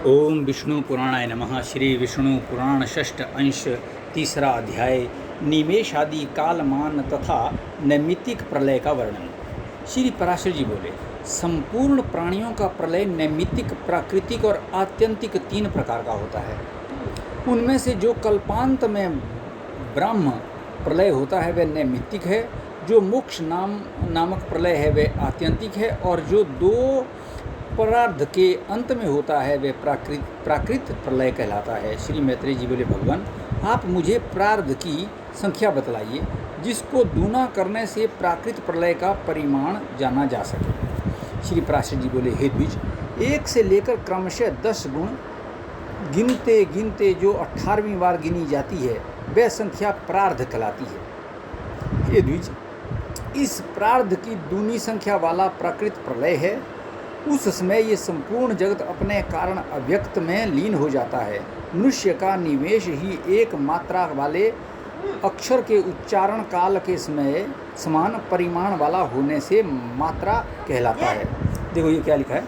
ओम विष्णु पुराणाय नमः। श्री विष्णु पुराण षष्ठ अंश तीसरा अध्याय निमेषादि कालमान तथा नैमित्तिक प्रलय का वर्णन। श्री पराशर जी बोले, संपूर्ण प्राणियों का प्रलय नैमित्तिक, प्राकृतिक और आत्यंतिक तीन प्रकार का होता है। उनमें से जो कल्पांत में ब्रह्म प्रलय होता है वह नैमित्तिक है, जो मोक्ष नामक प्रलय है वह आत्यंतिक है, और जो दो परार्ध के अंत में होता है वह प्राकृत प्रलय कहलाता है। श्री मैत्रेय जी बोले, भगवान आप मुझे प्रार्ध की संख्या बतलाइए जिसको दूना करने से प्राकृत प्रलय का परिमाण जाना जा सके। श्री पराशर जी बोले, हे द्विज, 1 से लेकर क्रमशः 10 गुण गिनते गिनते जो 18वीं बार गिनी जाती है वह संख्या प्रार्ध कहलाती है। हे द्विज, इस प्रार्ध की दूनी संख्या वाला प्राकृत प्रलय है। उस समय ये संपूर्ण जगत अपने कारण अव्यक्त में लीन हो जाता है। मनुष्य का निवेश ही एक मात्रा वाले अक्षर के उच्चारण काल के समय समान परिमाण वाला होने से मात्रा कहलाता है। देखो ये क्या लिखा है,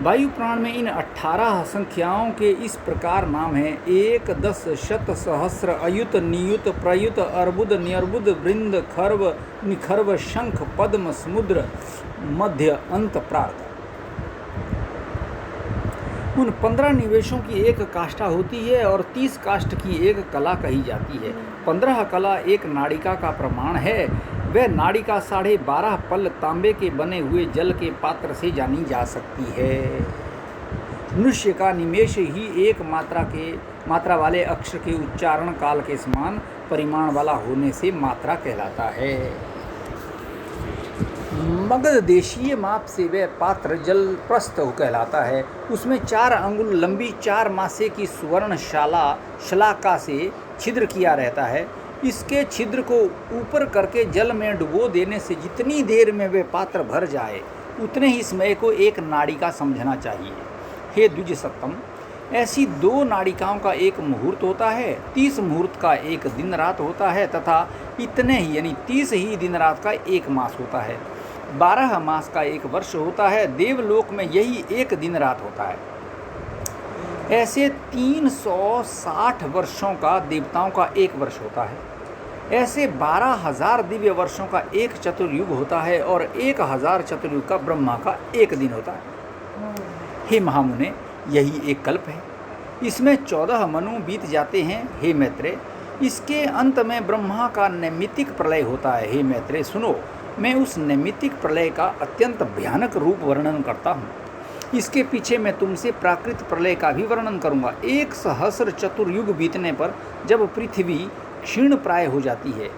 वायु प्राण में इन 18 संख्याओं के इस प्रकार नाम है: 1, 10, शत, सहस्र, अयुत, नियुत, प्रयुत, अर्बुद, नियर्बुद, वृंद, खर्व, निखर्व, शंख, पद्म, समुद्र, मध्य, अंत, प्रार्थ। उन 15 निवेशों की एक काष्ठा होती है और 30 काष्ठ की एक कला कही जाती है। 15 कला एक नाड़िका का प्रमाण है। वह नाड़िका 12.5 पल तांबे के बने हुए जल के पात्र से जानी जा सकती है। मनुष्य का निमेष ही एक मात्रा वाले अक्षर के उच्चारण काल के समान परिमाण वाला होने से मात्रा कहलाता है। मगध देशीय माप से वह पात्र जल प्रस्थ कहलाता है। उसमें 4 अंगुल लंबी 4 मासे की सुवर्ण शलाका से छिद्र किया रहता है। इसके छिद्र को ऊपर करके जल में डुबो देने से जितनी देर में वह पात्र भर जाए उतने ही समय को एक नाड़िका समझना चाहिए। हे द्विज सत्तम, ऐसी 2 नाड़िकाओं का एक मुहूर्त होता है, 30 मुहूर्त का एक दिन रात होता है तथा इतने ही यानी 30 ही दिन रात का एक मास होता है। 12 मास का एक वर्ष होता है। देवलोक में यही एक दिन रात होता है। ऐसे 360 वर्षों का देवताओं का एक वर्ष होता है। ऐसे 12,000 दिव्य वर्षों का एक चतुर्युग होता है और 1,000 चतुर्युग का ब्रह्मा का एक दिन होता है। हे महामुने, यही एक कल्प है। इसमें 14 मनु बीत जाते हैं। हे मैत्रेय, इसके अंत में ब्रह्मा का नैमित्तिक प्रलय होता है। हे मैत्रेय सुनो, मैं उस नैमित्तिक प्रलय का अत्यंत भयानक रूप वर्णन करता हूँ। इसके पीछे मैं तुमसे प्राकृत प्रलय का भी वर्णन करूँगा। 1 सहस्र चतुर्युग बीतने पर जब पृथ्वी क्षीण प्राय हो जाती है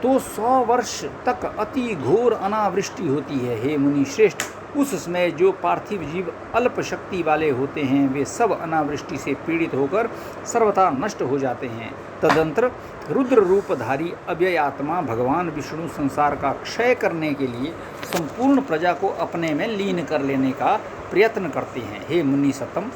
तो 100 वर्ष तक अति घोर अनावृष्टि होती है। हे मुनि श्रेष्ठ, उस समय जो पार्थिव जीव अल्प शक्ति वाले होते हैं वे सब अनावृष्टि से पीड़ित होकर सर्वथा नष्ट हो जाते हैं। तदंतर रुद्र रूपधारी अव्यय आत्मा भगवान विष्णु संसार का क्षय करने के लिए संपूर्ण प्रजा को अपने में लीन कर लेने का प्रयत्न करते हैं। हे मुनि सत्तम,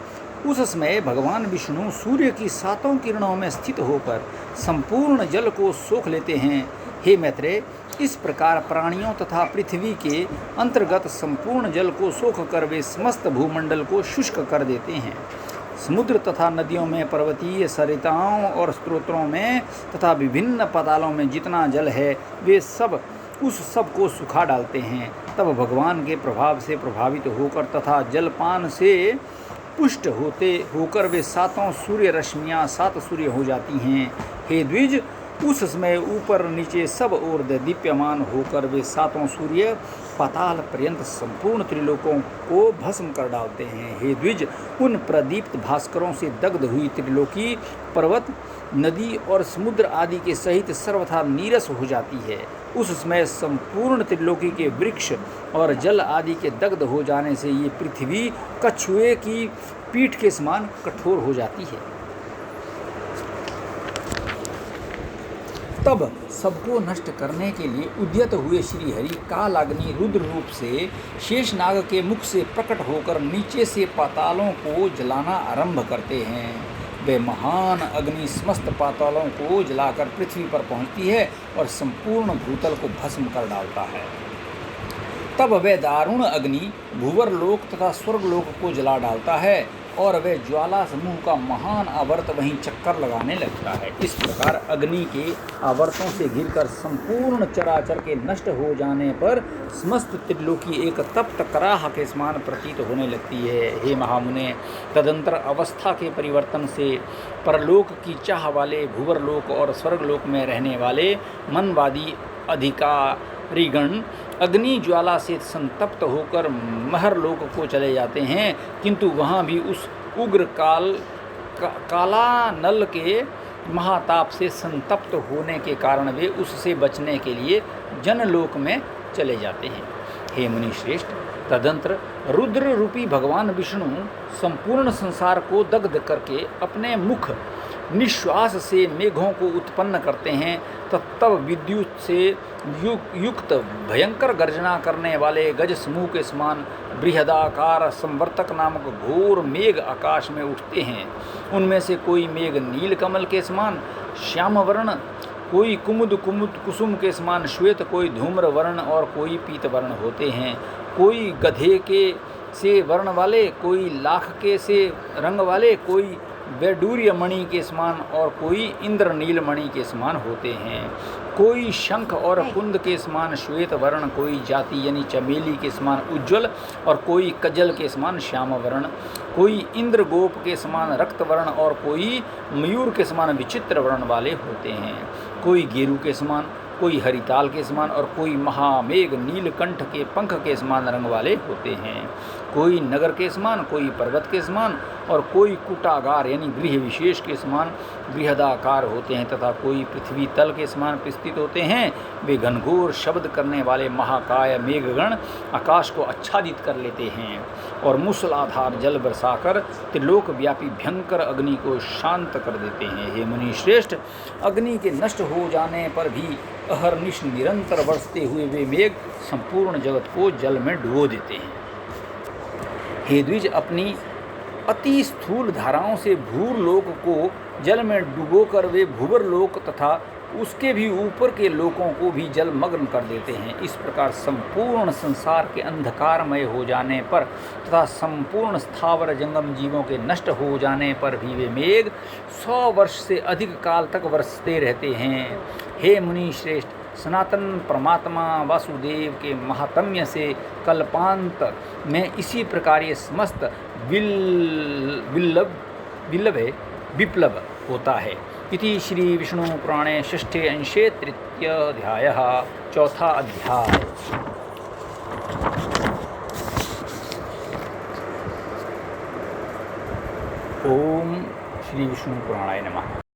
उस समय भगवान विष्णु सूर्य की 7 किरणों में स्थित होकर संपूर्ण जल को सोख लेते हैं। हे मैत्रेय, इस प्रकार प्राणियों तथा पृथ्वी के अंतर्गत संपूर्ण जल को सोख कर वे समस्त भूमंडल को शुष्क कर देते हैं। समुद्र तथा नदियों में, पर्वतीय सरिताओं और स्रोतों में तथा विभिन्न पातालों में जितना जल है वे सब उस सब को सुखा डालते हैं। तब भगवान के प्रभाव से प्रभावित होकर तथा जलपान से पुष्ट होकर वे 7 सूर्य रश्मियाँ 7 सूर्य हो जाती हैं। हे द्विज, उस समय ऊपर नीचे सब ओर दीप्यमान होकर वे 7 सूर्य पाताल पर्यंत संपूर्ण त्रिलोकों को भस्म कर डालते हैं। हे द्विज, उन प्रदीप्त भास्करों से दग्ध हुई त्रिलोकी पर्वत, नदी और समुद्र आदि के सहित सर्वथा नीरस हो जाती है। उस समय संपूर्ण त्रिलोकी के वृक्ष और जल आदि के दग्ध हो जाने से ये पृथ्वी कछुए की पीठ के समान कठोर हो जाती है। तब सबको नष्ट करने के लिए उद्यत हुए श्री हरि कालाग्नि रुद्र रूप से शेषनाग के मुख से प्रकट होकर नीचे से पातालों को जलाना आरंभ करते हैं। वे महान अग्नि समस्त पातालों को जलाकर पृथ्वी पर पहुंचती है और संपूर्ण भूतल को भस्म कर डालता है। तब वह दारुण अग्नि भूवर लोक तथा स्वर्ग लोक को जला डालता है। और वह ज्वाला समूह का महान आवर्त वहीं चक्कर लगाने लगता है। इस प्रकार अग्नि के आवर्तों से घिरकर संपूर्ण चराचर के नष्ट हो जाने पर समस्त त्रिलोकी एक तप्त कराह के समान प्रतीत होने लगती है। हे महामुने, तदंतर अवस्था के परिवर्तन से परलोक की चाह वाले भूवरलोक और स्वर्गलोक में रहने वाले मनवादी अधिकारीगण अग्नि ज्वाला से संतप्त होकर महरलोक को चले जाते हैं, किंतु वहाँ भी उस उग्र कालानल के महाताप से संतप्त होने के कारण वे उससे बचने के लिए जनलोक में चले जाते हैं। हे मुनि श्रेष्ठ, तदंतर रुद्र रूपी भगवान विष्णु संपूर्ण संसार को दग्ध करके अपने मुख निश्वास से मेघों को उत्पन्न करते हैं। तब विद्युत से युक्त भयंकर गर्जना करने वाले गज समूह के समान बृहदाकार संवर्तक नामक घोर मेघ आकाश में उठते हैं। उनमें से कोई मेघ नील कमल के समान श्याम वर्ण, कोई कुमुद कुसुम के समान श्वेत, कोई धूम्र वर्ण और कोई पीत वर्ण होते हैं। कोई गधे के से वर्ण वाले, कोई लाख के से रंग वाले, कोई वैडूर्य मणि के समान और कोई इंद्रनील मणि के समान होते हैं। कोई शंख और कुंद के समान श्वेत वर्ण, कोई जाति यानी चमेली के समान उज्ज्वल और कोई कजल के समान श्याम वर्ण, कोई इंद्र गोप के समान रक्त वर्ण और कोई मयूर के समान विचित्र वर्ण वाले होते हैं। कोई गेरू के समान, कोई हरिताल के समान और कोई महामेघ नीलकंठ के पंख के समान रंग वाले होते हैं। कोई नगर के समान, कोई पर्वत के समान और कोई कुटागार यानी गृह विशेष के समान बृहदाकार होते हैं तथा कोई पृथ्वी तल के समान स्थित होते हैं। वे घनघोर शब्द करने वाले महाकाय मेघगण आकाश को आच्छादित कर लेते हैं और मूसलाधार जल बरसाकर त्रिलोक व्यापी भयंकर अग्नि को शांत कर देते हैं। हे मुनि श्रेष्ठ, अग्नि के नष्ट हो जाने पर भी अहर्निश निरंतर बरसते हुए वे मेघ संपूर्ण जगत को जल में डुबो देते हैं। हे द्विज, अपनी अति स्थूल धाराओं से भूरलोक को जल में डुबोकर वे भूवरलोक तथा उसके भी ऊपर के लोकों को भी जलमग्न कर देते हैं। इस प्रकार संपूर्ण संसार के अंधकारमय हो जाने पर तथा संपूर्ण स्थावर जंगम जीवों के नष्ट हो जाने पर भी वे मेघ 100 वर्ष से अधिक काल तक बरसते रहते हैं। हे मुनि श्रेष्ठ, सनातन परमात्मा वासुदेव के महात्म्य से कल्पांत में इसी प्रकार ये समस्त विप्लव होता है। इति श्री विष्णु पुराणे षष्ठे अंशे तृतीयाध्यायः, चौथा अध्याय। ओम श्री विष्णु पुराणाय नमः।